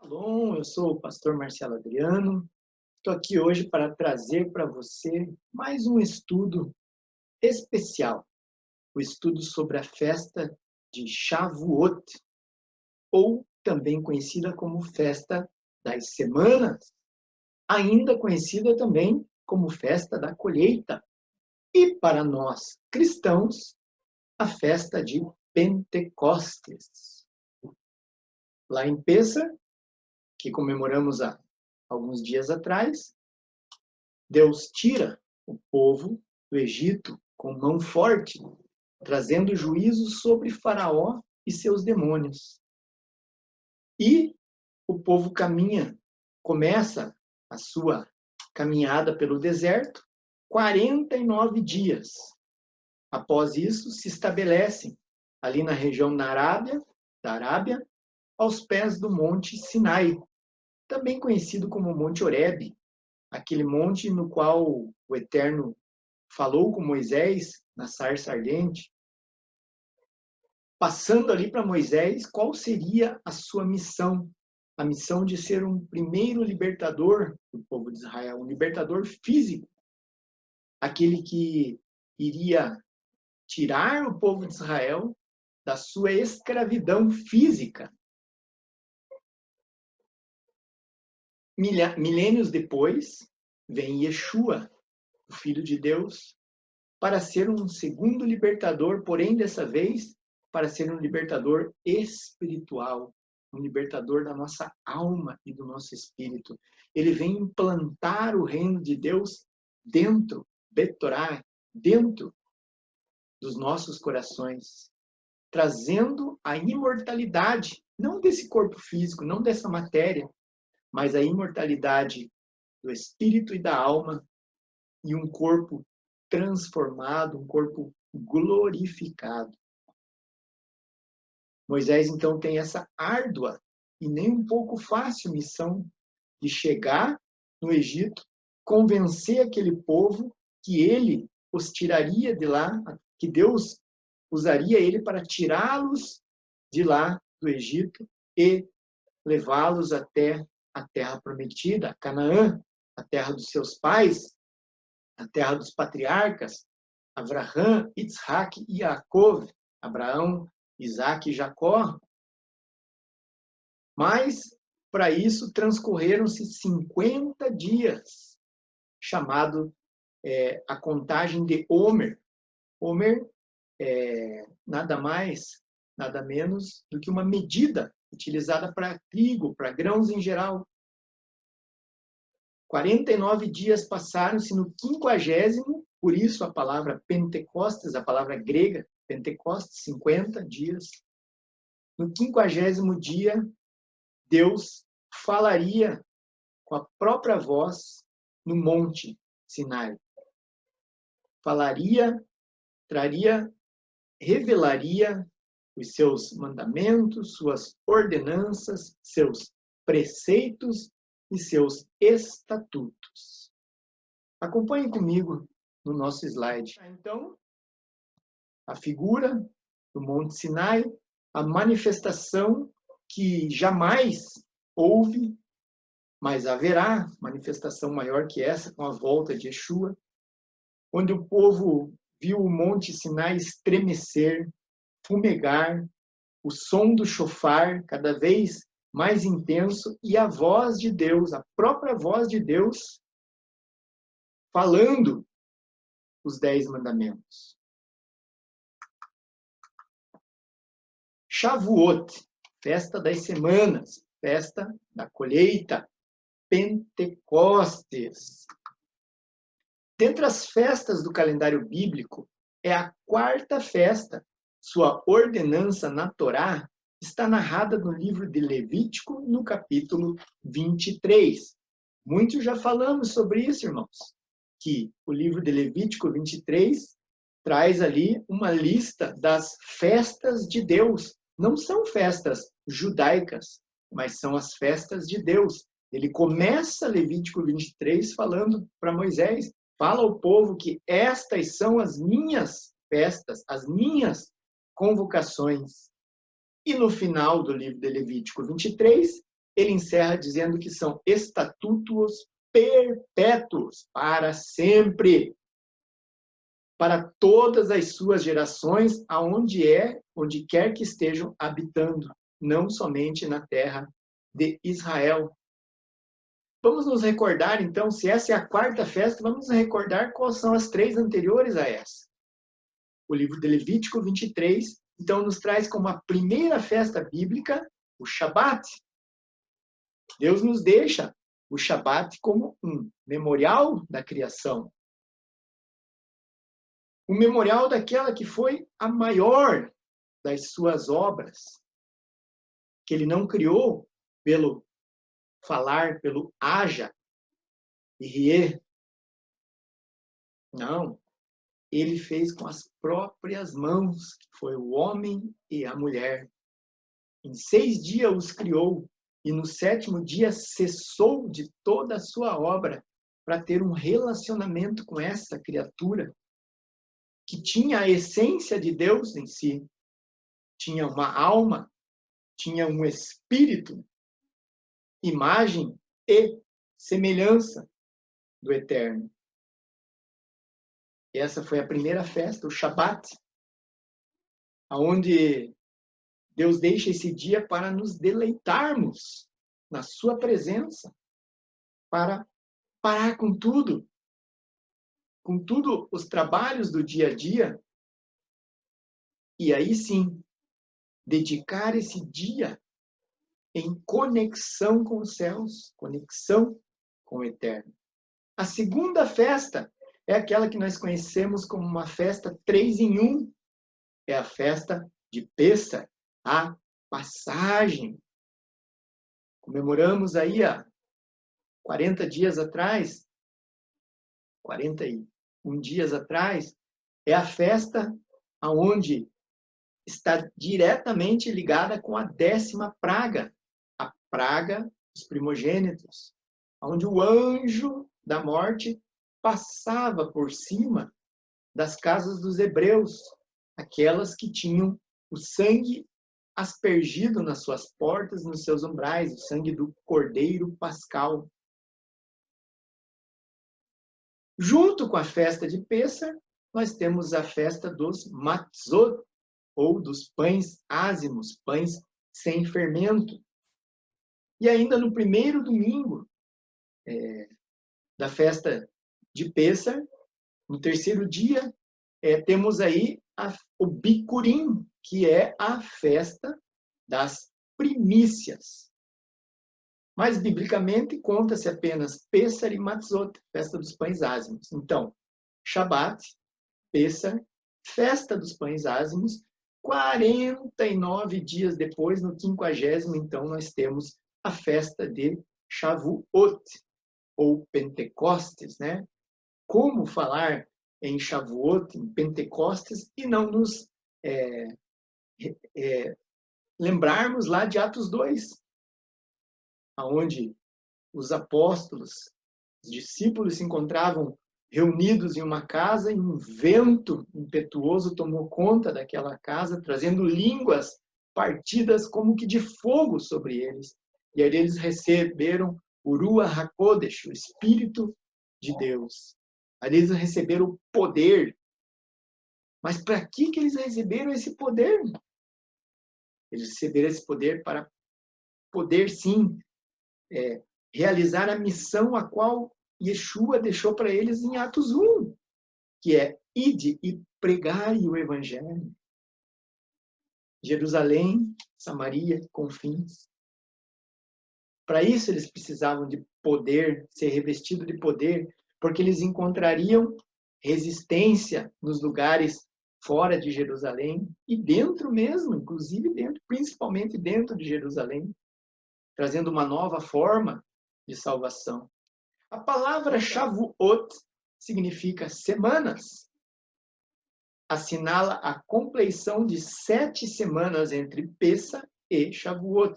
Bom, eu sou o pastor Marcelo Adriano. Estou aqui hoje para trazer para você mais um estudo especial, o estudo sobre a festa de Shavuot, ou também conhecida como Festa das Semanas, ainda conhecida também como Festa da Colheita, e para nós cristãos, a festa de Pentecostes. Lá em Pêssar, que comemoramos há alguns dias atrás, Deus tira o povo do Egito com mão forte, trazendo juízo sobre Faraó e seus demônios. E o povo começa a sua caminhada pelo deserto, 49 dias. Após isso, se estabelecem ali na região da Arábia, aos pés do Monte Sinai, também conhecido como Monte Horebe, aquele monte no qual o Eterno falou com Moisés na sarça ardente, passando ali para Moisés qual seria a sua missão, a missão de ser um primeiro libertador do povo de Israel, um libertador físico, aquele que iria tirar o povo de Israel da sua escravidão física. Milênios depois, vem Yeshua, o Filho de Deus, para ser um segundo libertador, porém, dessa vez, para ser um libertador espiritual, um libertador da nossa alma e do nosso espírito. Ele vem implantar o reino de Deus dentro, Betorá, dentro dos nossos corações, trazendo a imortalidade, não desse corpo físico, não dessa matéria, mas a imortalidade do espírito e da alma e um corpo transformado, um corpo glorificado. Moisés, então, tem essa árdua e nem um pouco fácil missão de chegar no Egito, convencer aquele povo que ele os tiraria de lá, que Deus usaria ele para tirá-los de lá do Egito e levá-los até a terra prometida, Canaã, a terra dos seus pais, a terra dos patriarcas, Abraham, Isaac e Jacob, Abraão, Isaac e Jacó. Mas, para isso, transcorreram-se 50 dias, chamado a contagem de Homer. Homer é nada mais, nada menos do que uma medida utilizada para trigo, para grãos em geral. 49 dias passaram-se no 50º, por isso a palavra Pentecostes, a palavra grega, Pentecostes, 50 dias. No 50º dia, Deus falaria com a própria voz no Monte Sinai. Falaria, revelaria os seus mandamentos, suas ordenanças, seus preceitos e seus estatutos. Acompanhe comigo no nosso slide. Então, a figura do Monte Sinai, a manifestação que jamais houve, mas haverá manifestação maior que essa com a volta de Yeshua, onde o povo viu o Monte Sinai estremecer, fumegar, o som do chofar cada vez mais intenso e a voz de Deus, a própria voz de Deus, falando os 10 mandamentos. Shavuot, festa das semanas, festa da colheita, Pentecostes. Dentre as festas do calendário bíblico, é a quarta festa. Sua ordenança na Torá está narrada no livro de Levítico, no capítulo 23. Muitos já falamos sobre isso, irmãos, que o livro de Levítico 23 traz ali uma lista das festas de Deus. Não são festas judaicas, mas são as festas de Deus. Ele começa Levítico 23 falando para Moisés, fala ao povo que estas são as minhas festas, as minhas convocações. E no final do livro de Levítico 23, ele encerra dizendo que são estatutos perpétuos, para sempre, para todas as suas gerações, onde quer que estejam habitando, não somente na terra de Israel. Vamos nos recordar, então, se essa é a quarta festa, vamos nos recordar quais são as 3 anteriores a essa. O livro de Levítico 23, então, nos traz como a primeira festa bíblica o Shabat. Deus nos deixa o Shabat como um memorial da criação. O memorial daquela que foi a maior das suas obras, que ele não criou pelo falar, pelo haja e rier. Não. Ele fez com as próprias mãos, que foi o homem e a mulher. Em 6 dias os criou, e no 7º dia cessou de toda a sua obra para ter um relacionamento com essa criatura que tinha a essência de Deus em si, tinha uma alma, tinha um espírito, imagem e semelhança do Eterno. E essa foi a primeira festa, o Shabat, onde Deus deixa esse dia para nos deleitarmos na sua presença, para parar com tudo os trabalhos do dia a dia, e aí sim, dedicar esse dia em conexão com os céus, conexão com o Eterno. A segunda festa é aquela que nós conhecemos como uma festa 3 em 1. É a festa de Pêssar, a passagem. Comemoramos aí há 40 dias atrás, 41 dias atrás, é a festa onde está diretamente ligada com a 10ª praga, a praga dos primogênitos, onde o anjo da morte passava por cima das casas dos hebreus, aquelas que tinham o sangue aspergido nas suas portas, nos seus umbrais, o sangue do Cordeiro Pascal. Junto com a festa de Pêssar, nós temos a festa dos Matzot, ou dos pães ázimos, pães sem fermento. E ainda no primeiro domingo da festa de Pêssar, no 3º dia, temos aí o Bicurim, que é a festa das primícias. Mas, biblicamente, conta-se apenas Pêssar e Matzot, festa dos pães ázimos. Então, Shabat, Pêssar, festa dos pães ázimos, 49 dias depois, no 50º, então, nós temos a festa de Shavuot, ou Pentecostes, né? Como falar em Shavuot, em Pentecostes, e não nos lembrarmos lá de Atos 2, onde os apóstolos, os discípulos se encontravam reunidos em uma casa e um vento impetuoso tomou conta daquela casa, trazendo línguas partidas como que de fogo sobre eles. E aí eles receberam o Ruach HaKodesh, o Espírito de Deus. Aí eles receberam o poder. Mas para que eles receberam esse poder? Eles receberam esse poder para poder, sim, realizar a missão a qual Yeshua deixou para eles em Atos 1, que é ide e pregai o Evangelho. Jerusalém, Samaria, confins. Para isso eles precisavam de poder, ser revestidos de poder, porque eles encontrariam resistência nos lugares fora de Jerusalém e dentro mesmo, inclusive dentro, principalmente dentro de Jerusalém, trazendo uma nova forma de salvação. A palavra Shavuot significa semanas. Assinala a compleição de 7 semanas entre Pêssar e Shavuot,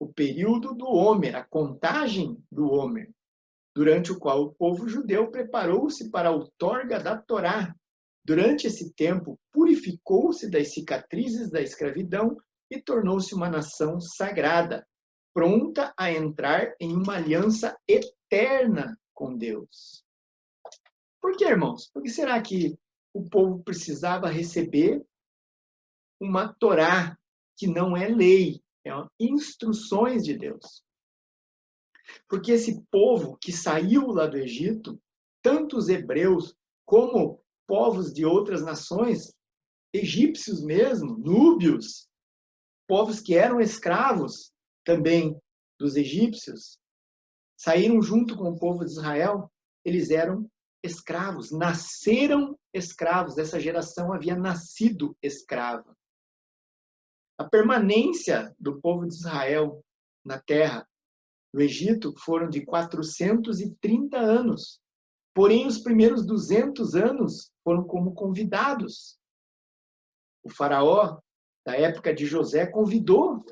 o período do Homer, a contagem do Homer, durante o qual o povo judeu preparou-se para a outorga da Torá. Durante esse tempo, purificou-se das cicatrizes da escravidão e tornou-se uma nação sagrada, pronta a entrar em uma aliança eterna com Deus. Por que, irmãos? Por que será que o povo precisava receber uma Torá que não é lei, instruções de Deus? Porque esse povo que saiu lá do Egito, tanto os hebreus como povos de outras nações, egípcios mesmo, núbios, povos que eram escravos também dos egípcios, saíram junto com o povo de Israel, eles eram escravos, nasceram escravos, essa geração havia nascido escrava. A permanência do povo de Israel na terra do Egito foram de 430 anos. Porém, os primeiros 200 anos foram como convidados. O faraó, da época de José, convidou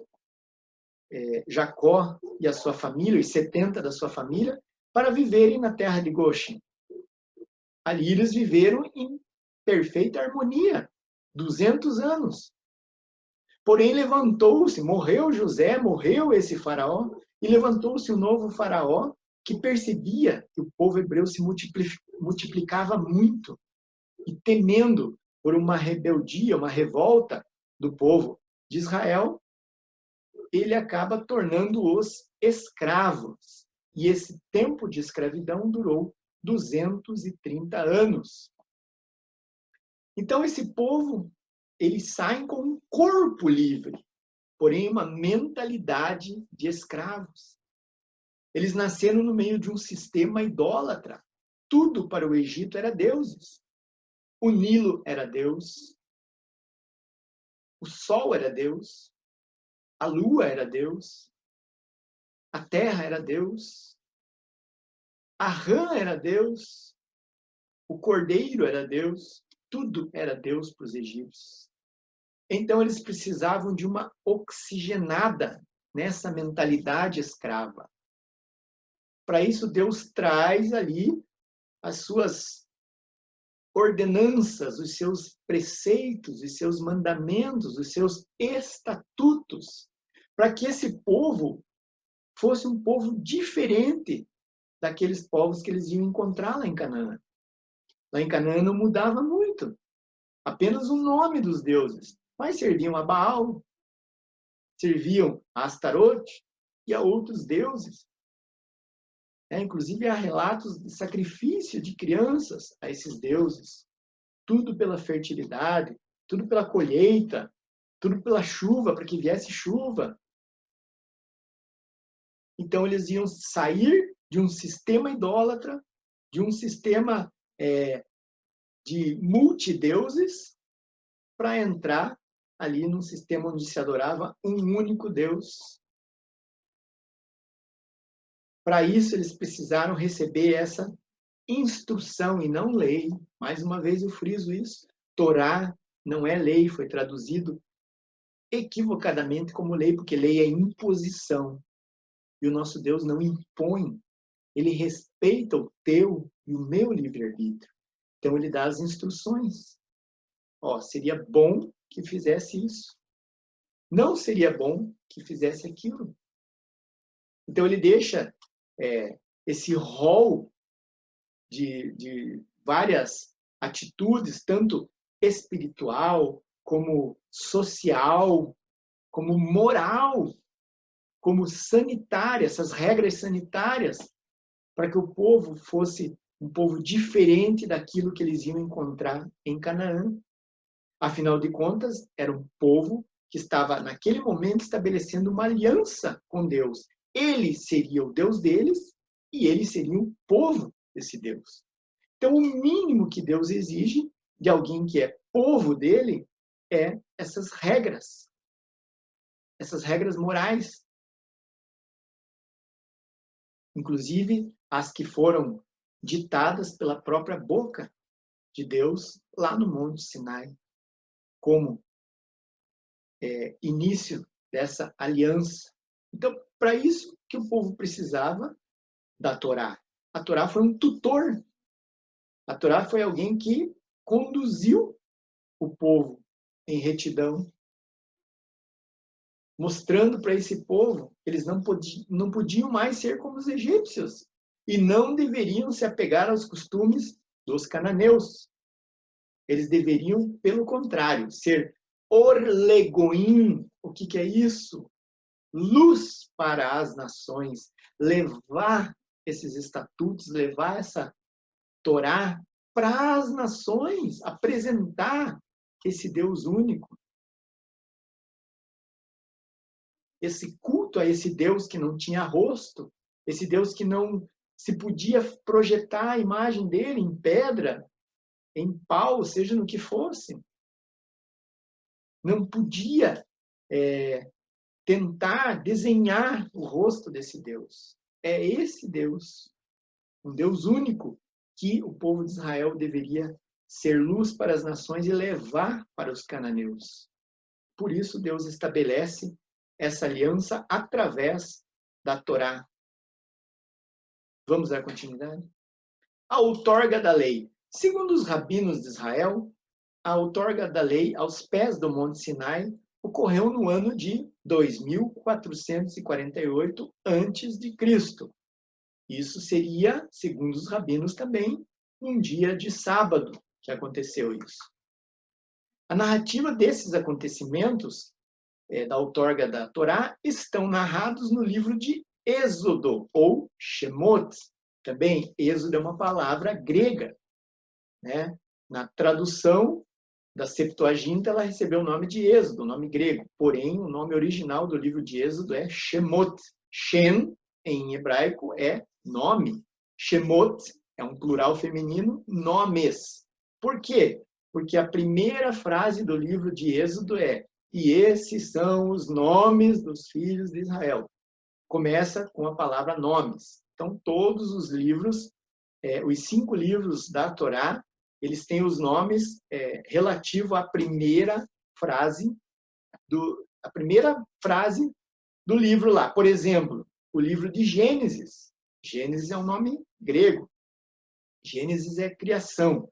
Jacó e a sua família, os 70 da sua família, para viverem na terra de Goshen. Ali eles viveram em perfeita harmonia, 200 anos. Porém, levantou-se, morreu José, morreu esse faraó, e levantou-se um novo faraó que percebia que o povo hebreu se multiplicava muito. E temendo por uma rebeldia, uma revolta do povo de Israel, ele acaba tornando-os escravos. E esse tempo de escravidão durou 230 anos. Então, esse povo, eles saem com um corpo livre, porém uma mentalidade de escravos. Eles nasceram no meio de um sistema idólatra. Tudo para o Egito era deuses. O Nilo era Deus. O sol era Deus. A lua era Deus. A terra era Deus. A rã era Deus. O cordeiro era Deus. Tudo era Deus para os egípcios. Então, eles precisavam de uma oxigenada nessa mentalidade escrava. Para isso, Deus traz ali as suas ordenanças, os seus preceitos, os seus mandamentos, os seus estatutos, para que esse povo fosse um povo diferente daqueles povos que eles iam encontrar lá em Canaã. Lá em Canaã não mudava muito, apenas o nome dos deuses, mas serviam a Baal, serviam a Astarote e a outros deuses. Inclusive, há relatos de sacrifício de crianças a esses deuses. Tudo pela fertilidade, tudo pela colheita, tudo pela chuva, para que viesse chuva. Então, eles iam sair de um sistema idólatra, de um sistema de multideuses, para entrar ali num sistema onde se adorava um único Deus. Para isso, eles precisaram receber essa instrução e não lei. Mais uma vez eu friso isso. Torá não é lei, foi traduzido equivocadamente como lei, porque lei é imposição. E o nosso Deus não impõe. Ele respeita o teu e o meu livre-arbítrio. Então ele dá as instruções. Seria bom que fizesse isso. Não seria bom que fizesse aquilo. Então ele deixa esse rol de várias atitudes, tanto espiritual, como social, como moral, como sanitária, essas regras sanitárias, para que o povo fosse um povo diferente daquilo que eles iam encontrar em Canaã. Afinal de contas, era um povo que estava, naquele momento, estabelecendo uma aliança com Deus. Ele seria o Deus deles e eles seriam o povo desse Deus. Então, o mínimo que Deus exige de alguém que é povo dele é essas regras morais. Inclusive, as que foram ditadas pela própria boca de Deus lá no Monte Sinai, como início dessa aliança. Então, para isso que o povo precisava da Torá. A Torá foi um tutor. A Torá foi alguém que conduziu o povo em retidão. mostrando para esse povo que eles não podiam mais ser como os egípcios e não deveriam se apegar aos costumes dos cananeus. Eles deveriam, pelo contrário, ser orlegoim. O que é isso? Luz para as nações. Levar esses estatutos, levar essa Torá para as nações, apresentar esse Deus único. Esse culto a esse Deus que não tinha rosto, esse Deus que não se podia projetar a imagem dele em pedra, em pau, seja no que fosse. Não podia tentar desenhar o rosto desse Deus. É esse Deus, um Deus único, que o povo de Israel deveria ser luz para as nações e levar para os cananeus. Por isso, Deus estabelece essa aliança através da Torá. Vamos dar continuidade? A outorga da lei. Segundo os rabinos de Israel, a outorga da lei aos pés do Monte Sinai ocorreu no ano de 2448 a.C. Isso seria, segundo os rabinos também, um dia de sábado que aconteceu isso. A narrativa desses acontecimentos, da outorga da Torá, estão narrados no livro de Êxodo, ou Shemot. Também, Êxodo é uma palavra grega, né? Na tradução da Septuaginta, ela recebeu o nome de Êxodo, o nome grego. Porém, o nome original do livro de Êxodo é Shemot. Shem, em hebraico, é nome. Shemot é um plural feminino, nomes. Por quê? Porque a primeira frase do livro de Êxodo é: e esses são os nomes dos filhos de Israel. Começa com a palavra nomes. Então, todos os livros, os 5 livros da Torá, eles têm os nomes relativo à primeira frase do livro lá. Por exemplo, o livro de Gênesis. Gênesis é um nome grego. Gênesis é criação.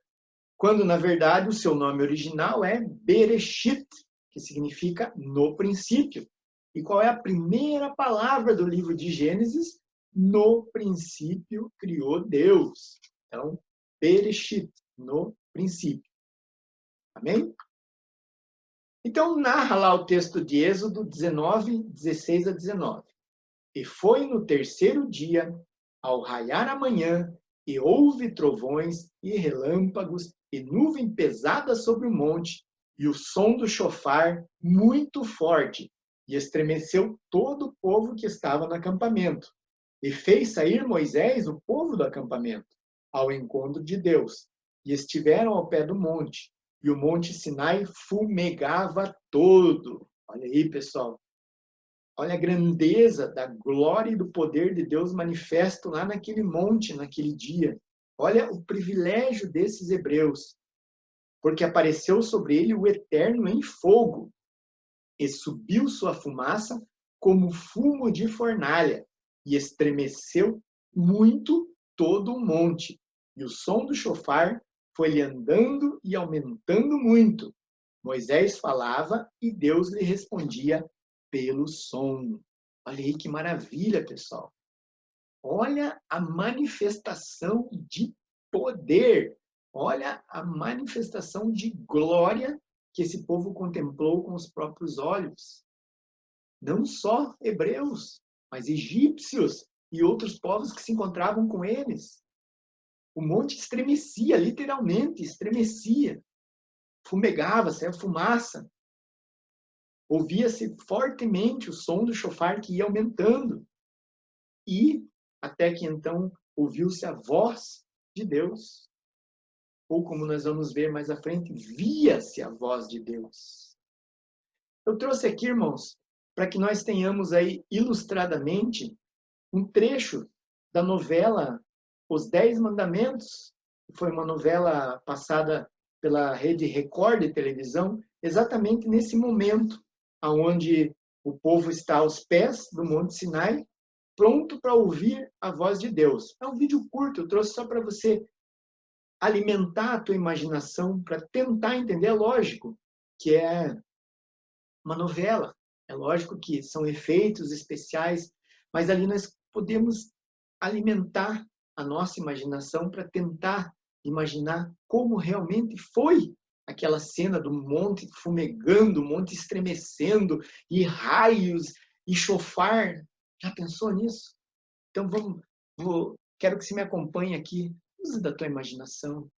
Quando, na verdade, o seu nome original é Bereshit, que significa no princípio. E qual é a primeira palavra do livro de Gênesis? No princípio criou Deus. Então, Bereshit, no princípio. Amém? Então, narra lá o texto de Êxodo 19, 16 a 19. E foi no terceiro dia, ao raiar a manhã, e houve trovões e relâmpagos e nuvem pesada sobre o monte, e o som do chofar muito forte, e estremeceu todo o povo que estava no acampamento. E fez sair Moisés o povo do acampamento, ao encontro de Deus, e estiveram ao pé do monte, e o monte Sinai fumegava todo. Olha aí, pessoal. Olha a grandeza da glória e do poder de Deus manifesto lá naquele monte, naquele dia. Olha o privilégio desses hebreus, porque apareceu sobre ele o Eterno em fogo, e subiu sua fumaça como fumo de fornalha, e estremeceu muito todo o monte. E o som do chofar foi-lhe andando e aumentando muito. Moisés falava e Deus lhe respondia pelo som. Olha aí que maravilha, pessoal. Olha a manifestação de poder. Olha a manifestação de glória que esse povo contemplou com os próprios olhos. Não só hebreus, mas egípcios e outros povos que se encontravam com eles. O monte estremecia, literalmente estremecia. Fumegava, saia fumaça. Ouvia-se fortemente o som do chofar que ia aumentando. E, até que então, ouviu-se a voz de Deus. Ou, como nós vamos ver mais à frente, via-se a voz de Deus. Eu trouxe aqui, irmãos, para que nós tenhamos aí ilustradamente um trecho da novela Os 10 Mandamentos, que foi uma novela passada pela Rede Record de televisão, exatamente nesse momento, onde o povo está aos pés do Monte Sinai, pronto para ouvir a voz de Deus. É um vídeo curto, eu trouxe só para você alimentar a tua imaginação, para tentar entender, é lógico, que é uma novela. É lógico que são efeitos especiais, mas ali nós podemos alimentar a nossa imaginação para tentar imaginar como realmente foi aquela cena do monte fumegando, o monte estremecendo, e raios, e chofar. Já pensou nisso? Então quero que você me acompanhe aqui. Use da tua imaginação.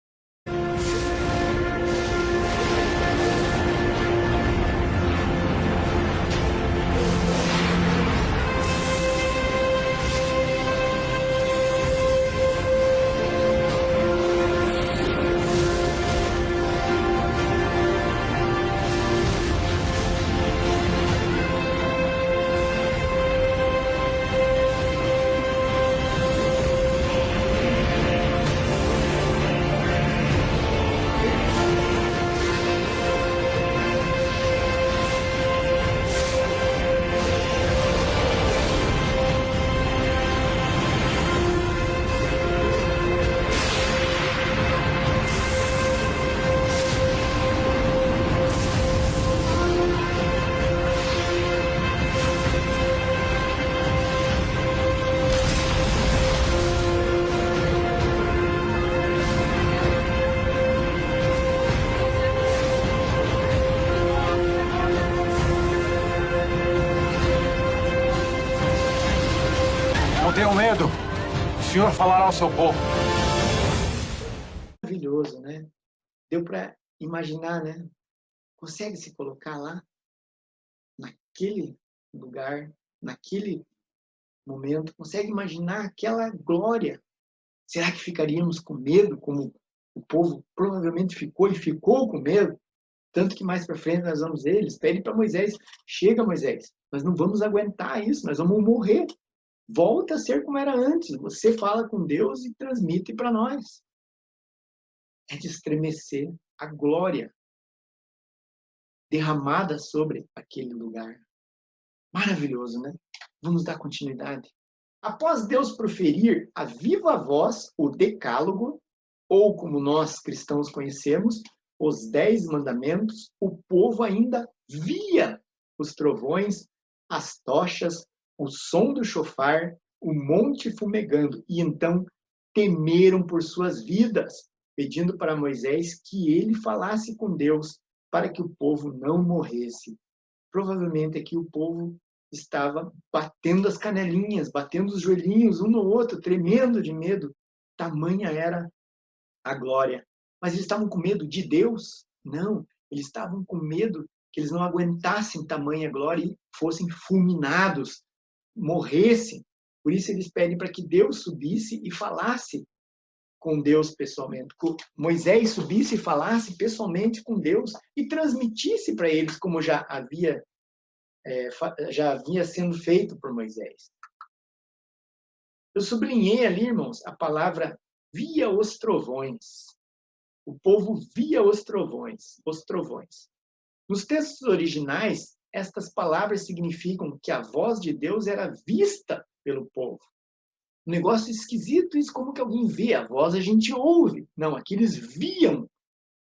Não tenham medo. O Senhor falará ao seu povo. Maravilhoso, né? Deu para imaginar, né? Consegue se colocar lá, naquele lugar, naquele momento? Consegue imaginar aquela glória? Será que ficaríamos com medo, como o povo provavelmente ficou e ficou com medo? Tanto que mais para frente nós vamos ver, eles pedem para Moisés: chega, Moisés, nós não vamos aguentar isso, nós vamos morrer. Volta a ser como era antes. Você fala com Deus e transmite para nós. É de estremecer a glória derramada sobre aquele lugar. Maravilhoso, né? Vamos dar continuidade. Após Deus proferir a viva voz o decálogo, ou como nós cristãos conhecemos, os 10 mandamentos, o povo ainda via os trovões, as tochas, o som do chofar, o monte fumegando, e então temeram por suas vidas, pedindo para Moisés que ele falasse com Deus para que o povo não morresse. Provavelmente aqui o povo estava batendo as canelinhas, batendo os joelhinhos um no outro, tremendo de medo. Tamanha era a glória. Mas eles estavam com medo de Deus? Não, eles estavam com medo que eles não aguentassem tamanha glória e fossem fulminados, morressem. Por isso eles pedem para que Deus subisse e falasse com Deus pessoalmente. Moisés subisse e falasse pessoalmente com Deus e transmitisse para eles como já havia sendo feito por Moisés. Eu sublinhei ali, irmãos, a palavra via os trovões. O povo via os trovões, os trovões. Nos textos originais, estas palavras significam que a voz de Deus era vista pelo povo. Um negócio esquisito, isso como que alguém vê a voz, a gente ouve. Não, aqui eles viam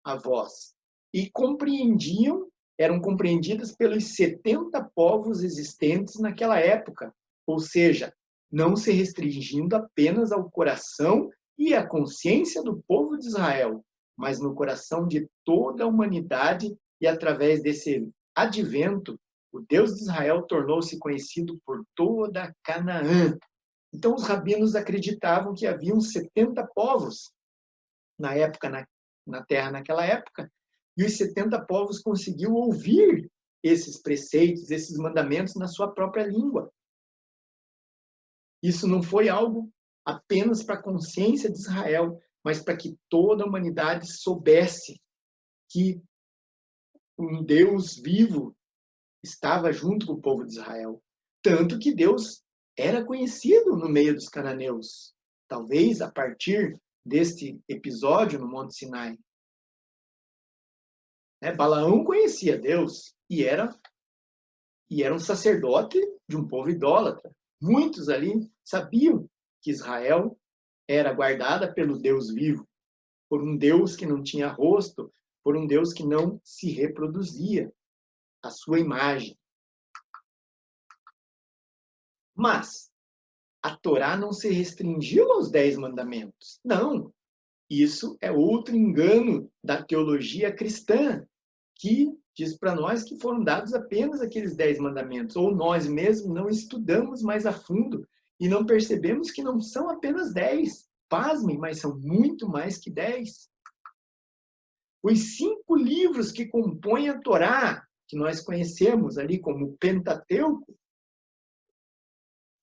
a voz e compreendiam, eram compreendidas pelos 70 povos existentes naquela época, ou seja, não se restringindo apenas ao coração e à consciência do povo de Israel, mas no coração de toda a humanidade, e através desse advento, o Deus de Israel tornou-se conhecido por toda Canaã. Então os rabinos acreditavam que haviam 70 povos na época, na terra naquela época, e os 70 povos conseguiu ouvir esses preceitos, esses mandamentos na sua própria língua. Isso não foi algo apenas para a consciência de Israel, mas para que toda a humanidade soubesse que um Deus vivo estava junto com o povo de Israel. Tanto que Deus era conhecido no meio dos cananeus. Talvez a partir deste episódio no Monte Sinai. Balaão conhecia Deus e era um sacerdote de um povo idólatra. Muitos ali sabiam que Israel era guardada pelo Deus vivo, por um Deus que não tinha rosto, por um Deus que não se reproduzia, a sua imagem. Mas a Torá não se restringiu aos 10 mandamentos. Não. Isso é outro engano da teologia cristã, que diz para nós que foram dados apenas aqueles 10 mandamentos, ou nós mesmos não estudamos mais a fundo e não percebemos que não são apenas 10. Pasmem, mas são muito mais que 10. Os 5 livros que compõem a Torá, que nós conhecemos ali como Pentateuco,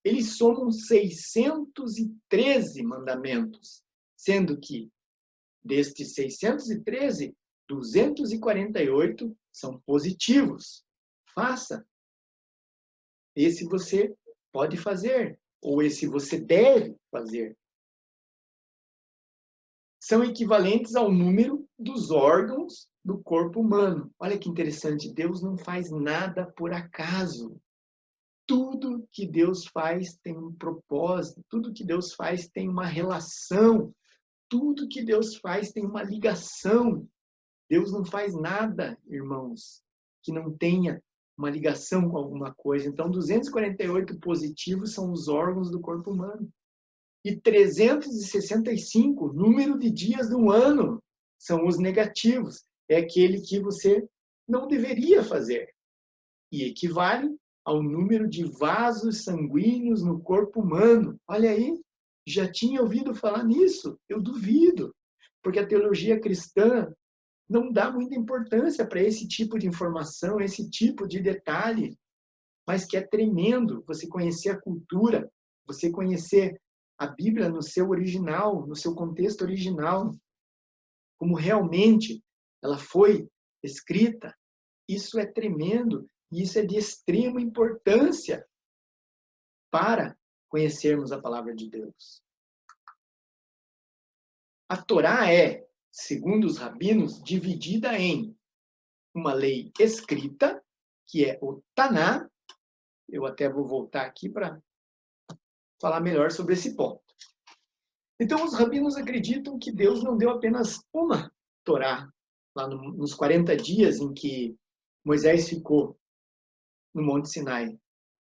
eles somam 613 mandamentos, sendo que destes 613, 248 são positivos. Faça. Esse você pode fazer, ou esse você deve fazer. São equivalentes ao número dos órgãos do corpo humano. Olha que interessante, Deus não faz nada por acaso. Tudo que Deus faz tem um propósito, tudo que Deus faz tem uma relação, tudo que Deus faz tem uma ligação. Deus não faz nada, irmãos, que não tenha uma ligação com alguma coisa. Então, 248 positivos são os órgãos do corpo humano. E 365, número de dias do ano, são os negativos. É aquele que você não deveria fazer. E equivale ao número de vasos sanguíneos no corpo humano. Olha aí, já tinha ouvido falar nisso? Eu duvido. Porque a teologia cristã não dá muita importância para esse tipo de informação, esse tipo de detalhe, mas que é tremendo você conhecer a cultura, você conhecer a Bíblia no seu original, no seu contexto original, como realmente ela foi escrita. Isso é tremendo e isso é de extrema importância para conhecermos a palavra de Deus. A Torá é, segundo os rabinos, dividida em uma lei escrita, que é o Taná. Eu até vou voltar aqui para falar melhor sobre esse ponto. Então, os rabinos acreditam que Deus não deu apenas uma Torá, lá nos 40 dias em que Moisés ficou no Monte Sinai,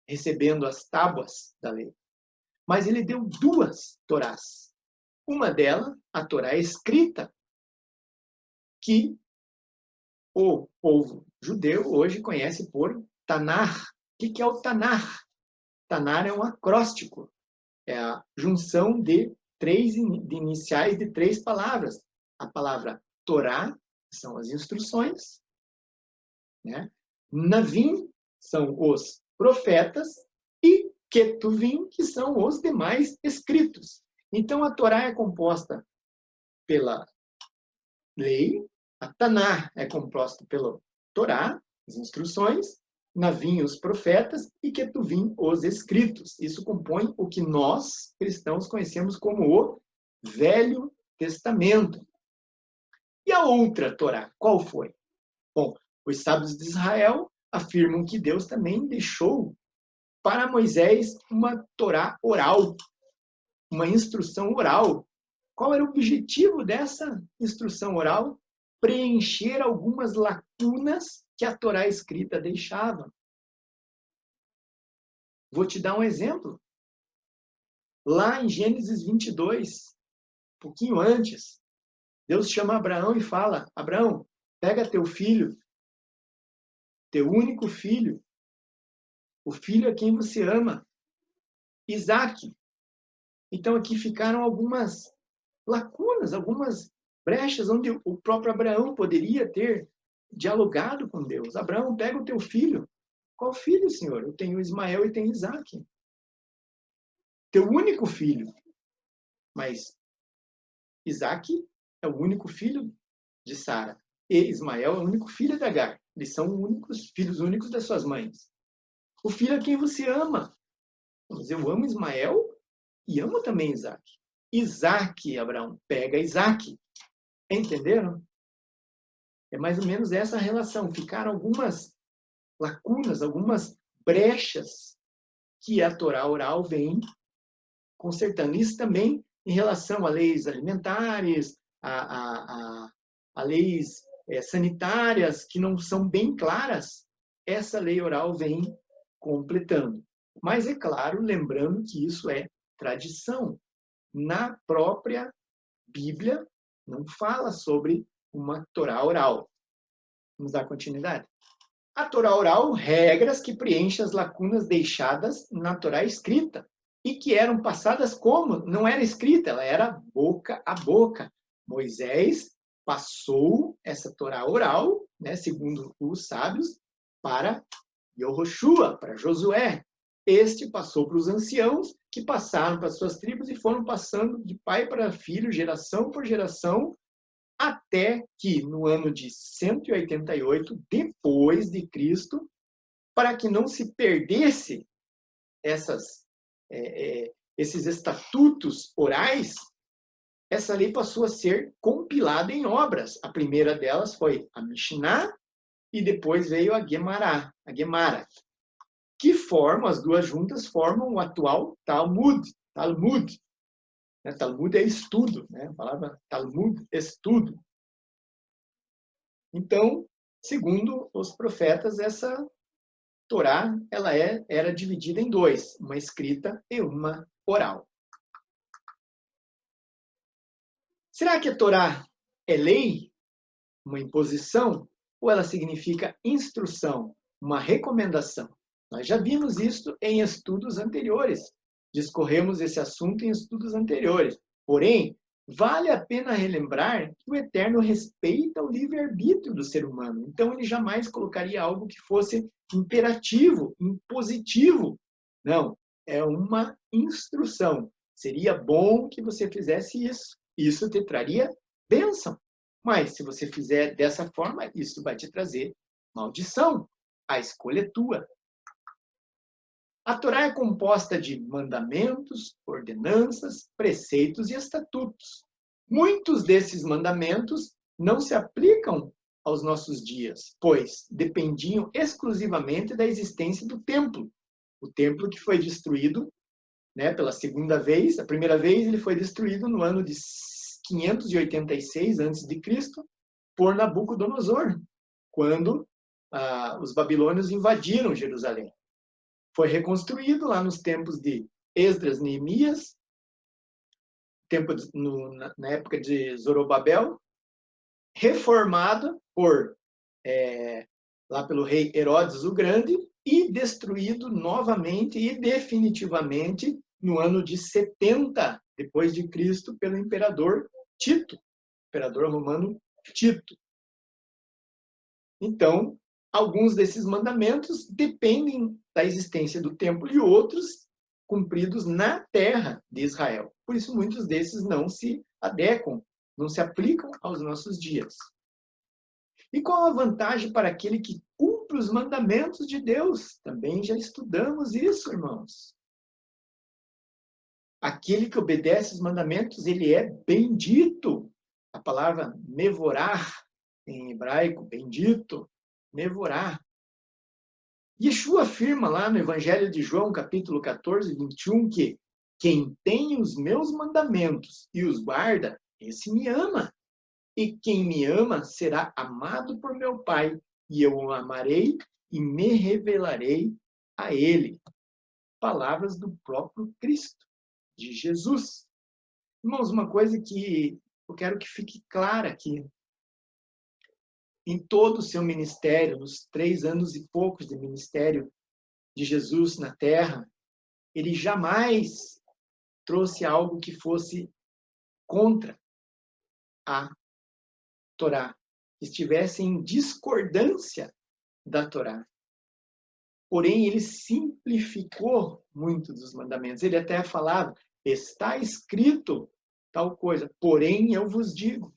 recebendo as tábuas da lei. Mas ele deu 2 Torás. Uma delas, a Torá escrita, que o povo judeu hoje conhece por Tanar. O que é o Tanar? Tanar é um acróstico. É a junção de iniciais de 3 palavras. A palavra Torá, que são as instruções, né? Navim, são os profetas, e Ketuvim, que são os demais escritos. Então, a Torá é composta pela lei, a Taná é composta pela Torá, as instruções, Navim, os profetas, e Ketuvim, os escritos. Isso compõe o que nós, cristãos, conhecemos como o Velho Testamento. E a outra Torá, qual foi? Bom, os sábios de Israel afirmam que Deus também deixou para Moisés uma Torá oral, uma instrução oral. Qual era o objetivo dessa instrução oral? Preencher algumas lacunas que a Torá escrita deixava. Vou te dar um exemplo. Lá em Gênesis 22, um pouquinho antes, Deus chama Abraão e fala: Abraão, pega teu filho, teu único filho, o filho a quem você ama, Isaque. Então aqui ficaram algumas lacunas, algumas brechas onde o próprio Abraão poderia ter dialogado com Deus. Abraão, pega o teu filho. Qual filho, Senhor? Eu tenho Ismael e tenho Isaque. Teu único filho. Mas Isaque é o único filho de Sara. E Ismael é o único filho de Agar. Eles são únicos, filhos únicos das suas mães. O filho a quem você ama. Mas eu amo Ismael e amo também Isaque. Isaque, Abraão, pega Isaque. Entenderam? É mais ou menos essa relação. Ficaram algumas lacunas, algumas brechas que a Torá oral vem consertando. Isso também em relação a leis alimentares, a leis sanitárias que não são bem claras, essa lei oral vem completando. Mas, é claro, lembrando que isso é tradição. Na própria Bíblia, não fala sobre uma Torá oral. Vamos dar continuidade? A Torá oral, regras que preenchem as lacunas deixadas na Torá escrita e que eram passadas como? Não era escrita, ela era boca a boca. Moisés passou essa Torá oral, né, segundo os sábios, para Yehoshua, para Josué. Este passou para os anciãos, que passaram para as suas tribos e foram passando de pai para filho, geração por geração, até que no ano de 188 depois de Cristo, para que não se perdesse esses estatutos orais, essa lei passou a ser compilada em obras. A primeira delas foi a Mishnah e depois veio a Gemara, que formam, as duas juntas formam o atual Talmud. Talmud é estudo, né? A palavra Talmud, estudo. Então, segundo os profetas, essa Torá ela era dividida em dois, uma escrita e uma oral. Será que a Torá é lei, uma imposição, ou ela significa instrução, uma recomendação? Nós já vimos isso em estudos anteriores. Discorremos esse assunto em estudos anteriores. Porém, vale a pena relembrar que o Eterno respeita o livre-arbítrio do ser humano. Então, ele jamais colocaria algo que fosse imperativo, impositivo. Não, é uma instrução. Seria bom que você fizesse isso. Isso te traria bênção. Mas, se você fizer dessa forma, isso vai te trazer maldição. A escolha é tua. A Torá é composta de mandamentos, ordenanças, preceitos e estatutos. Muitos desses mandamentos não se aplicam aos nossos dias, pois dependiam exclusivamente da existência do templo. O templo que foi destruído, né, pela segunda vez. A primeira vez ele foi destruído no ano de 586 a.C. por Nabucodonosor, quando os babilônios invadiram Jerusalém. Foi reconstruído lá nos tempos de Esdras, Neemias, na época de Zorobabel, reformado lá pelo rei Herodes o Grande e destruído novamente e definitivamente no ano de 70 depois de Cristo pelo imperador Tito, imperador romano Tito. Então, alguns desses mandamentos dependem da existência do templo e outros cumpridos na terra de Israel. Por isso, muitos desses não se adequam, não se aplicam aos nossos dias. E qual a vantagem para aquele que cumpre os mandamentos de Deus? Também já estudamos isso, irmãos. Aquele que obedece os mandamentos, ele é bendito. A palavra mevorá, em hebraico, bendito, mevorá. Yeshua afirma lá no Evangelho de João, capítulo 14, 21, que quem tem os meus mandamentos e os guarda, esse me ama. E quem me ama será amado por meu Pai, e eu o amarei e me revelarei a ele. Palavras do próprio Cristo, de Jesus. Irmãos, uma coisa que eu quero que fique clara aqui. Em todo o seu ministério, nos 3 anos e poucos de ministério de Jesus na Terra, ele jamais trouxe algo que fosse contra a Torá, que estivesse em discordância da Torá. Porém, ele simplificou muitos dos mandamentos. Ele até falava, está escrito tal coisa, porém eu vos digo.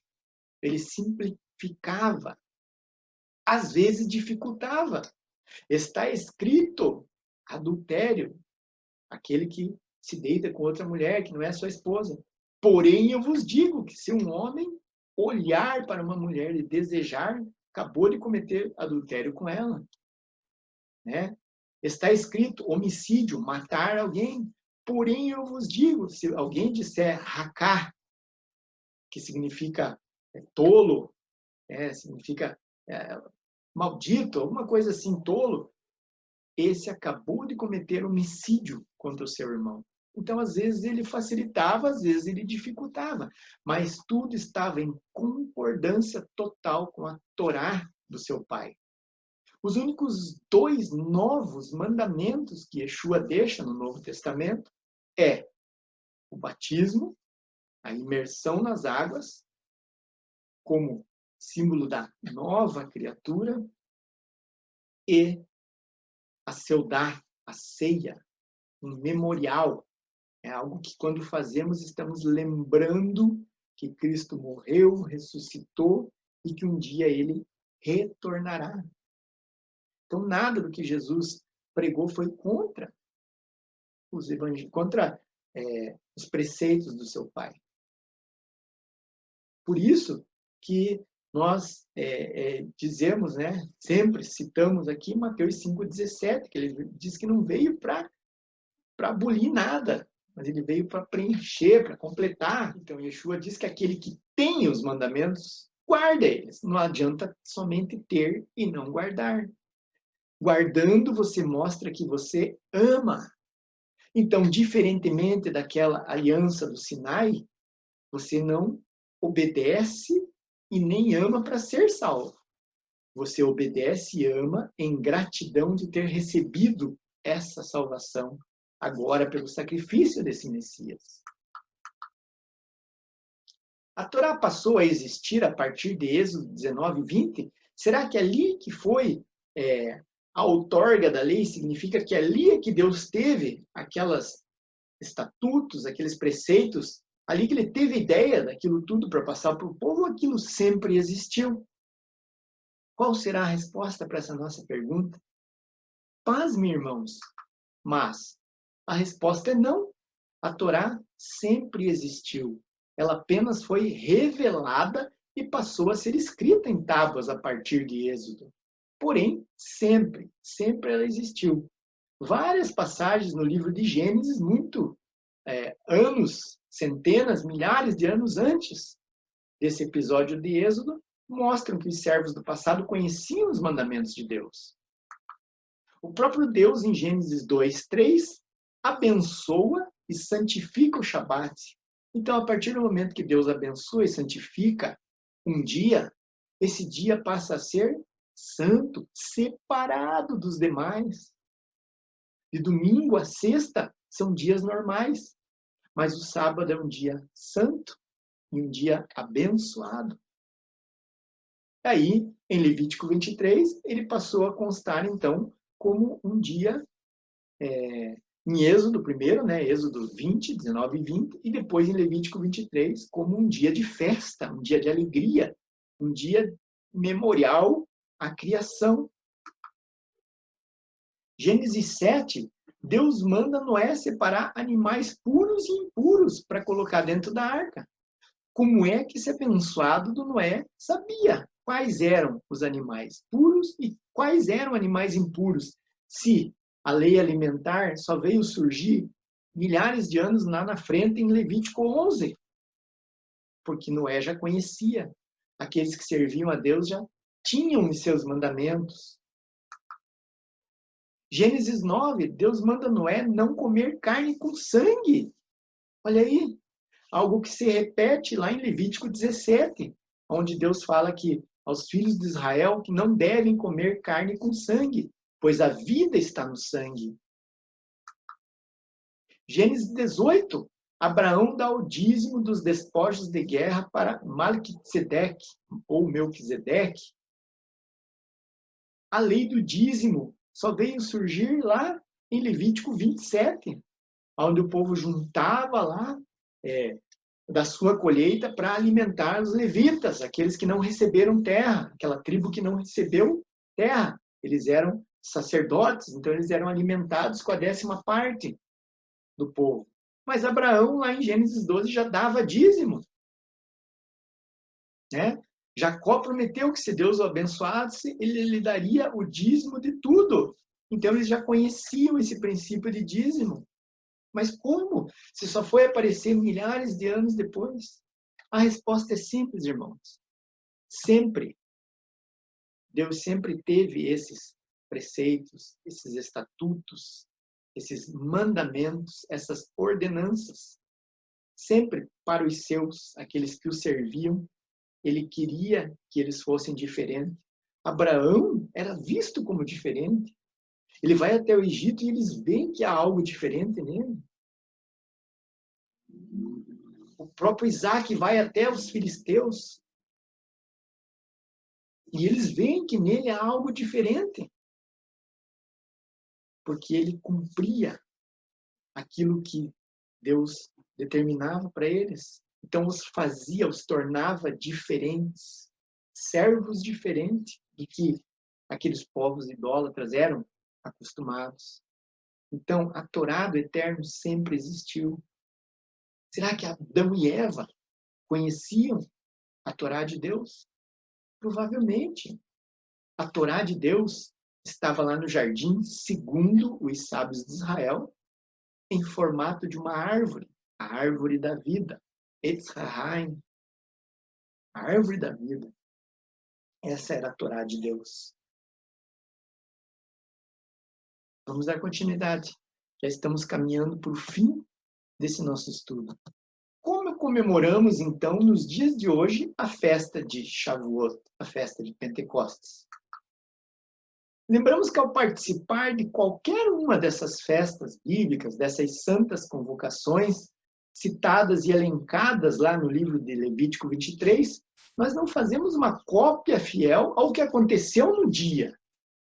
Ele simplificava. Às vezes dificultava. Está escrito adultério, aquele que se deita com outra mulher, que não é sua esposa. Porém, eu vos digo que se um homem olhar para uma mulher e desejar, acabou de cometer adultério com ela. Né? Está escrito homicídio, matar alguém. Porém, eu vos digo, se alguém disser racar, que significa tolo, significa maldito, alguma coisa assim, tolo, esse acabou de cometer homicídio contra o seu irmão. Então, às vezes, ele facilitava, às vezes, ele dificultava. Mas tudo estava em concordância total com a Torá do seu pai. Os únicos 2 novos mandamentos que Yeshua deixa no Novo Testamento é o batismo, a imersão nas águas, como símbolo da nova criatura, e a seudá, a ceia, um memorial. É algo que, quando fazemos, estamos lembrando que Cristo morreu, ressuscitou e que um dia ele retornará. Então, nada do que Jesus pregou foi contra os evangelhos, contra os preceitos do seu Pai. Por isso que nós dizemos, né, sempre citamos aqui Mateus 5,17, que ele diz que não veio para abolir nada, mas ele veio para preencher, para completar. Então, Yeshua diz que aquele que tem os mandamentos, guarda eles. Não adianta somente ter e não guardar. Guardando, você mostra que você ama. Então, diferentemente daquela aliança do Sinai, você não obedece e nem ama para ser salvo. Você obedece e ama em gratidão de ter recebido essa salvação agora pelo sacrifício desse Messias. A Torá passou a existir a partir de Êxodo 19, 20? Será que ali que foi a outorga da lei, significa que ali é que Deus teve aquelas estatutos, aqueles preceitos, ali que ele teve ideia daquilo tudo para passar para o povo, aquilo sempre existiu? Qual será a resposta para essa nossa pergunta? Pasme, irmãos, mas a resposta é não. A Torá sempre existiu. Ela apenas foi revelada e passou a ser escrita em tábuas a partir de Êxodo. Porém, sempre ela existiu. Várias passagens no livro de Gênesis, anos, centenas, milhares de anos antes desse episódio de Êxodo, mostram que os servos do passado conheciam os mandamentos de Deus. O próprio Deus, em Gênesis 2, 3, abençoa e santifica o Shabat. Então, a partir do momento que Deus abençoa e santifica um dia, esse dia passa a ser santo, separado dos demais. De domingo a sexta são dias normais, mas o sábado é um dia santo e um dia abençoado. Aí, em Levítico 23, ele passou a constar, então, como um dia, em Êxodo primeiro, né, Êxodo 20, 19 e 20, e depois em Levítico 23, como um dia de festa, um dia de alegria, um dia memorial à criação. Gênesis 7, Deus manda Noé separar animais puros e impuros para colocar dentro da arca. Como é que esse abençoado do Noé sabia quais eram os animais puros e quais eram animais impuros, se a lei alimentar só veio surgir milhares de anos lá na frente em Levítico 11? Porque Noé já conhecia. Aqueles que serviam a Deus já tinham os seus mandamentos. Gênesis 9, Deus manda Noé não comer carne com sangue. Olha aí, algo que se repete lá em Levítico 17, onde Deus fala que aos filhos de Israel que não devem comer carne com sangue, pois a vida está no sangue. Gênesis 18, Abraão dá o dízimo dos despojos de guerra para Malquisedeque, ou Melquisedeque. A lei do dízimo só veio surgir lá em Levítico 27, onde o povo juntava lá da sua colheita para alimentar os levitas, aqueles que não receberam terra, aquela tribo que não recebeu terra. Eles eram sacerdotes, então eles eram alimentados com a 10ª parte do povo. Mas Abraão, lá em Gênesis 12, já dava dízimo. Né? Jacó prometeu que se Deus o abençoasse, ele lhe daria o dízimo de tudo. Então eles já conheciam esse princípio de dízimo. Mas como? Se só foi aparecer milhares de anos depois? A resposta é simples, irmãos. Sempre. Deus sempre teve esses preceitos, esses estatutos, esses mandamentos, essas ordenanças, sempre para os seus, aqueles que o serviam. Ele queria que eles fossem diferentes. Abraão era visto como diferente. Ele vai até o Egito e eles veem que há algo diferente nele. O próprio Isaac vai até os filisteus e eles veem que nele há algo diferente. Porque ele cumpria aquilo que Deus determinava para eles. Então os fazia, os tornava diferentes, servos diferentes do que aqueles povos idólatras eram acostumados. Então a Torá do Eterno sempre existiu. Será que Adão e Eva conheciam a Torá de Deus? Provavelmente. A Torá de Deus estava lá no jardim, segundo os sábios de Israel, em formato de uma árvore, a árvore da vida, Etz Haim, a árvore da vida. Essa era a Torá de Deus. Vamos dar continuidade. Já estamos caminhando para o fim desse nosso estudo. Como comemoramos, então, nos dias de hoje, a festa de Shavuot, a festa de Pentecostes? Lembramos que ao participar de qualquer uma dessas festas bíblicas, dessas santas convocações, citadas e elencadas lá no livro de Levítico 23, nós não fazemos uma cópia fiel ao que aconteceu no dia,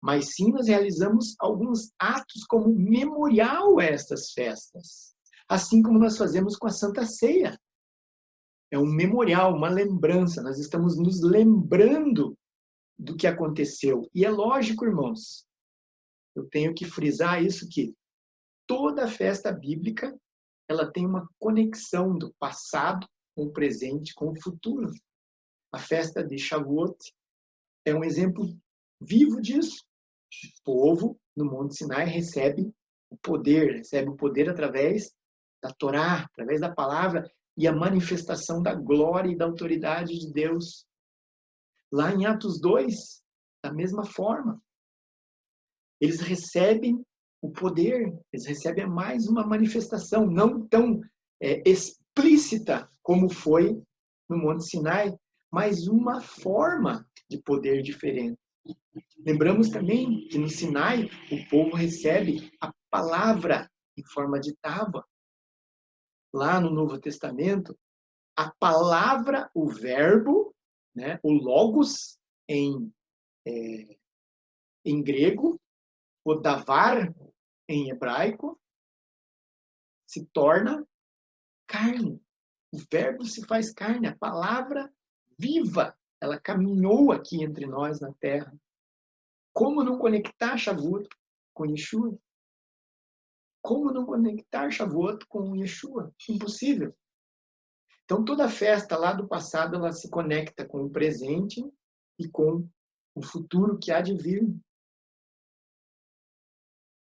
mas sim nós realizamos alguns atos como memorial a estas festas, assim como nós fazemos com a Santa Ceia. É um memorial, uma lembrança, nós estamos nos lembrando do que aconteceu. E é lógico, irmãos, eu tenho que frisar isso, que toda festa bíblica ela tem uma conexão do passado com o presente, com o futuro. A festa de Shavuot é um exemplo vivo disso. O povo no Monte Sinai recebe o poder através da Torá, através da palavra e a manifestação da glória e da autoridade de Deus. Lá em Atos 2, da mesma forma, eles recebem o poder, eles recebem mais uma manifestação, não tão explícita como foi no Monte Sinai, mas uma forma de poder diferente. Lembramos também que no Sinai o povo recebe a palavra em forma de tábua. Lá no Novo Testamento, a palavra, o verbo, né, o logos em grego, o davar em hebraico, se torna carne. O verbo se faz carne, a palavra viva, ela caminhou aqui entre nós na terra. Como não conectar Shavuot com Yeshua? Como não conectar Shavuot com Yeshua? Impossível. Então, toda festa lá do passado, ela se conecta com o presente e com o futuro que há de vir.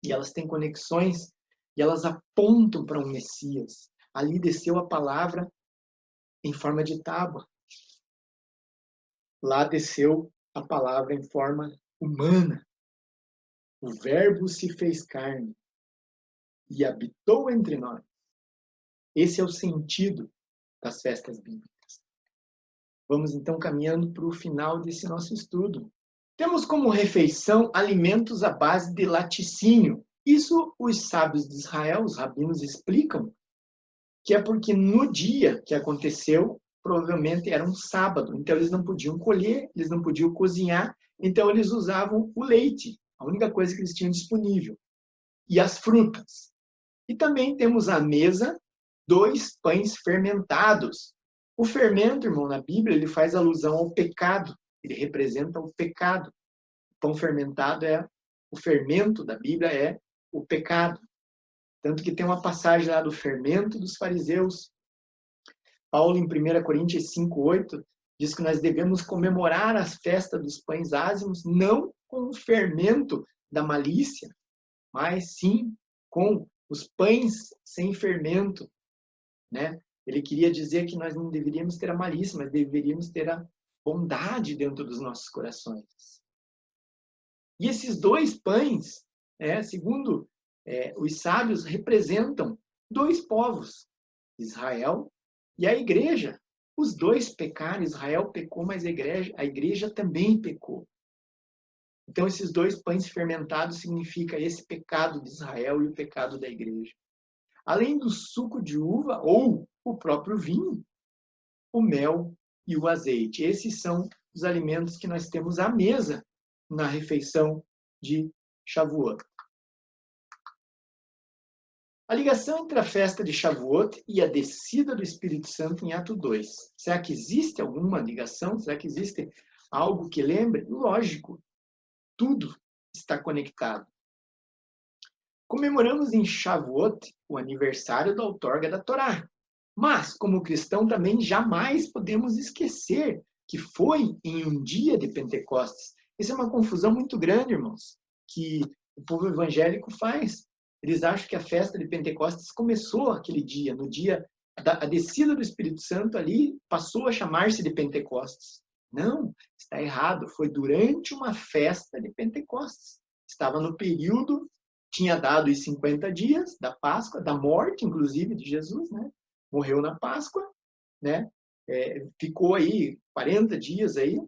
E elas têm conexões e elas apontam para um Messias. Ali desceu a palavra em forma de tábua. Lá desceu a palavra em forma humana. O verbo se fez carne e habitou entre nós. Esse é o sentido das festas bíblicas. Vamos então caminhando para o final desse nosso estudo. Temos como refeição alimentos à base de laticínio. Isso os sábios de Israel, os rabinos, explicam que é porque no dia que aconteceu, provavelmente era um sábado, então eles não podiam colher, eles não podiam cozinhar, então eles usavam o leite, a única coisa que eles tinham disponível, e as frutas. E também temos à mesa 2 pães fermentados. O fermento, irmão, na Bíblia, ele faz alusão ao pecado, ele representa o pecado. O pão fermentado o fermento da Bíblia é o pecado. Tanto que tem uma passagem lá do fermento dos fariseus. Paulo, em 1 Coríntios 5:8, diz que nós devemos comemorar a festa dos pães ázimos, não com o fermento da malícia, mas sim com os pães sem fermento, né? Ele queria dizer que nós não deveríamos ter a malícia, mas deveríamos ter a bondade dentro dos nossos corações. E esses dois pães, segundo os sábios, representam dois povos, Israel e a igreja. Os dois pecaram, Israel pecou, mas a igreja também pecou. Então, esses dois pães fermentados significa esse pecado de Israel e o pecado da igreja. Além do suco de uva ou o próprio vinho, o mel e o azeite. Esses são os alimentos que nós temos à mesa na refeição de Shavuot. A ligação entre a festa de Shavuot e a descida do Espírito Santo em Atos 2. Será que existe alguma ligação? Será que existe algo que lembre? Lógico, tudo está conectado. Comemoramos em Shavuot o aniversário da outorga da Torá. Mas, como cristão, também jamais podemos esquecer que foi em um dia de Pentecostes. Isso é uma confusão muito grande, irmãos, que o povo evangélico faz. Eles acham que a festa de Pentecostes começou aquele dia, no dia da descida do Espírito Santo ali, passou a chamar-se de Pentecostes. Não, está errado. Foi durante uma festa de Pentecostes. Estava no período, tinha dado os 50 dias da Páscoa, da morte, inclusive, de Jesus, né? Morreu na Páscoa, né? Ficou aí 40 dias aí,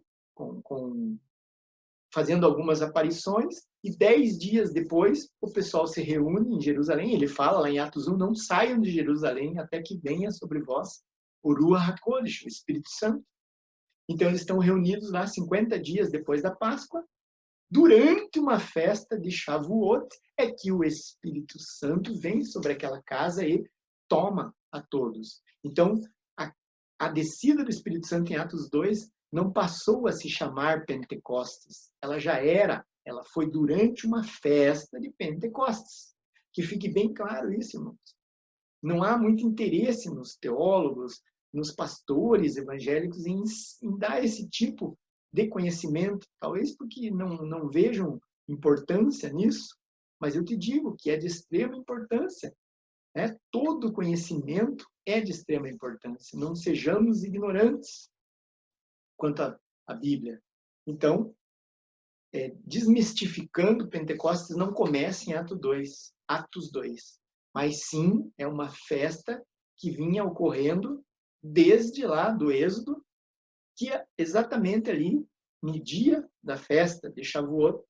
fazendo algumas aparições, e 10 dias depois o pessoal se reúne em Jerusalém. Ele fala lá em Atos 1, não saiam de Jerusalém até que venha sobre vós o Ruach HaKodesh, o Espírito Santo. Então eles estão reunidos lá 50 dias depois da Páscoa. Durante uma festa de Shavuot é que o Espírito Santo vem sobre aquela casa e toma a todos. Então, a descida do Espírito Santo em Atos 2 não passou a se chamar Pentecostes. Ela já era, ela foi durante uma festa de Pentecostes. Que fique bem claro isso, irmãos. Não há muito interesse nos teólogos, nos pastores evangélicos em dar esse tipo de conhecimento, talvez porque não vejam importância nisso, mas eu te digo que é de extrema importância. Todo conhecimento é de extrema importância. Não sejamos ignorantes quanto à Bíblia. Então, desmistificando Pentecostes não começa em Atos 2, mas sim é uma festa que vinha ocorrendo desde lá do Êxodo, que exatamente ali, no dia da festa de Shavuot,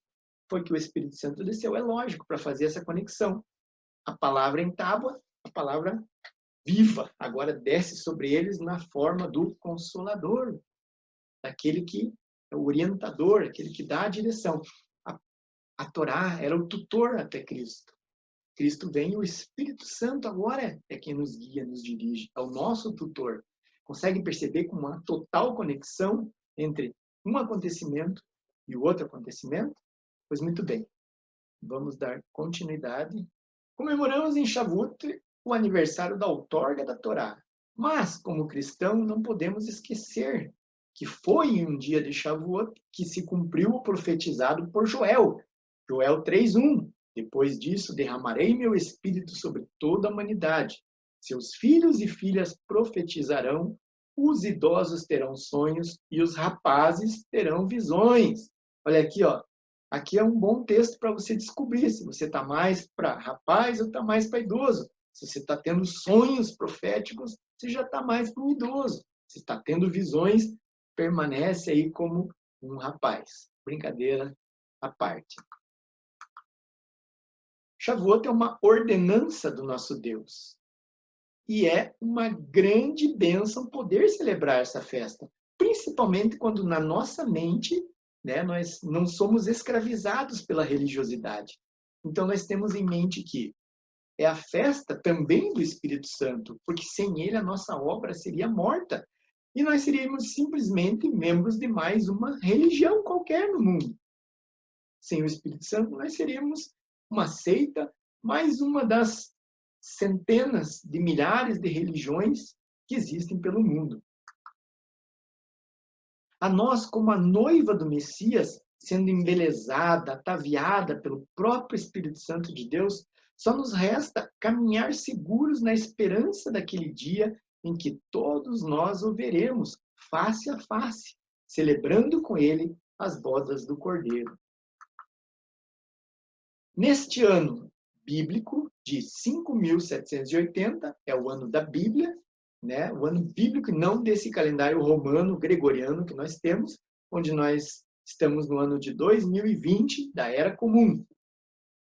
foi que o Espírito Santo desceu. É lógico, para fazer essa conexão. A palavra em tábua, a palavra viva, agora desce sobre eles na forma do Consolador, daquele que é o orientador, aquele que dá a direção. A Torá era o tutor até Cristo. Cristo vem e o Espírito Santo agora é quem nos guia, nos dirige, é o nosso tutor. Consegue perceber com uma total conexão entre um acontecimento e o outro acontecimento? Pois muito bem, vamos dar continuidade. Comemoramos em Shavuot o aniversário da outorga da Torá. Mas, como cristão, não podemos esquecer que foi em um dia de Shavuot que se cumpriu o profetizado por Joel. Joel 3:1. Depois disso, derramarei meu espírito sobre toda a humanidade. Seus filhos e filhas profetizarão, os idosos terão sonhos e os rapazes terão visões. Olha aqui, ó. Aqui é um bom texto para você descobrir se você está mais para rapaz ou está mais para idoso. Se você está tendo sonhos proféticos, você já está mais para um idoso. Se está tendo visões, permanece aí como um rapaz. Brincadeira à parte. Shavuot é uma ordenança do nosso Deus. E é uma grande bênção poder celebrar essa festa. Principalmente quando na nossa mente, nós não somos escravizados pela religiosidade. Então nós temos em mente que é a festa também do Espírito Santo, porque sem ele a nossa obra seria morta. E nós seríamos simplesmente membros de mais uma religião qualquer no mundo. Sem o Espírito Santo, nós seríamos uma seita, mais uma das centenas de milhares de religiões que existem pelo mundo. A nós, como a noiva do Messias, sendo embelezada, ataviada pelo próprio Espírito Santo de Deus, só nos resta caminhar seguros na esperança daquele dia em que todos nós o veremos face a face, celebrando com ele as bodas do Cordeiro. Neste ano bíblico de 5.780, é o ano da Bíblia, né? O ano bíblico, não desse calendário romano, gregoriano que nós temos, onde nós estamos no ano de 2020, da Era Comum.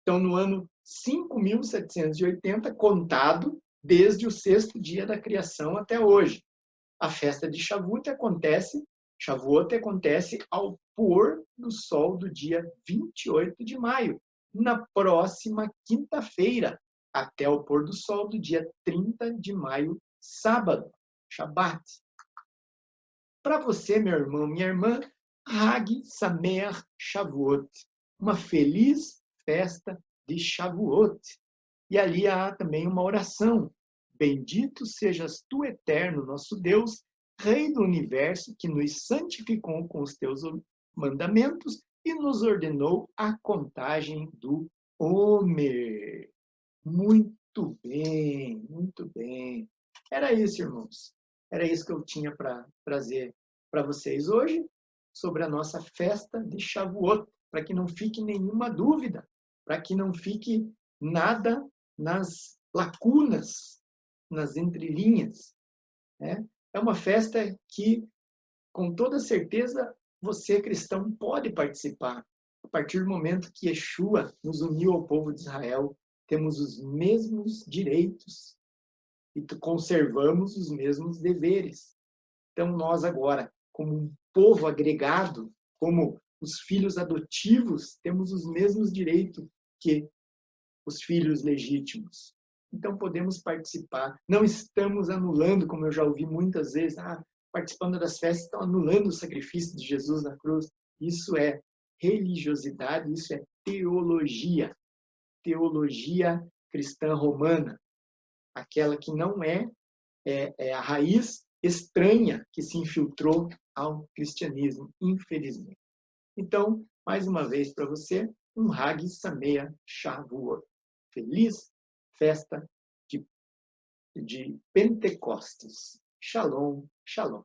Então, no ano 5.780, contado desde o sexto dia da criação até hoje. A festa de Shavuot acontece ao pôr do sol do dia 28 de maio, na próxima quinta-feira, até o pôr do sol do dia 30 de maio, sábado, Shabat. Para você, meu irmão, minha irmã, Hag Sameach Shavuot, uma feliz festa de Shavuot. E ali há também uma oração. Bendito sejas tu, eterno, nosso Deus, Rei do universo, que nos santificou com os teus mandamentos e nos ordenou a contagem do Homer. Muito bem, muito bem. Era isso, irmãos. Era isso que eu tinha para trazer para vocês hoje sobre a nossa festa de Shavuot, para que não fique nenhuma dúvida, para que não fique nada nas lacunas, nas entrelinhas, né? É uma festa que, com toda certeza, você, cristão, pode participar. A partir do momento que Yeshua nos uniu ao povo de Israel, temos os mesmos direitos e conservamos os mesmos deveres. Então, nós agora, como um povo agregado, como os filhos adotivos, temos os mesmos direitos que os filhos legítimos. Então, podemos participar. Não estamos anulando, como eu já ouvi muitas vezes, participando das festas, estão anulando o sacrifício de Jesus na cruz. Isso é religiosidade, isso é teologia. Teologia cristã romana. Aquela que não é a raiz estranha que se infiltrou ao cristianismo, infelizmente. Então, mais uma vez para você, um Hag Sameach Shavuot. Feliz festa de Pentecostes. Shalom, shalom.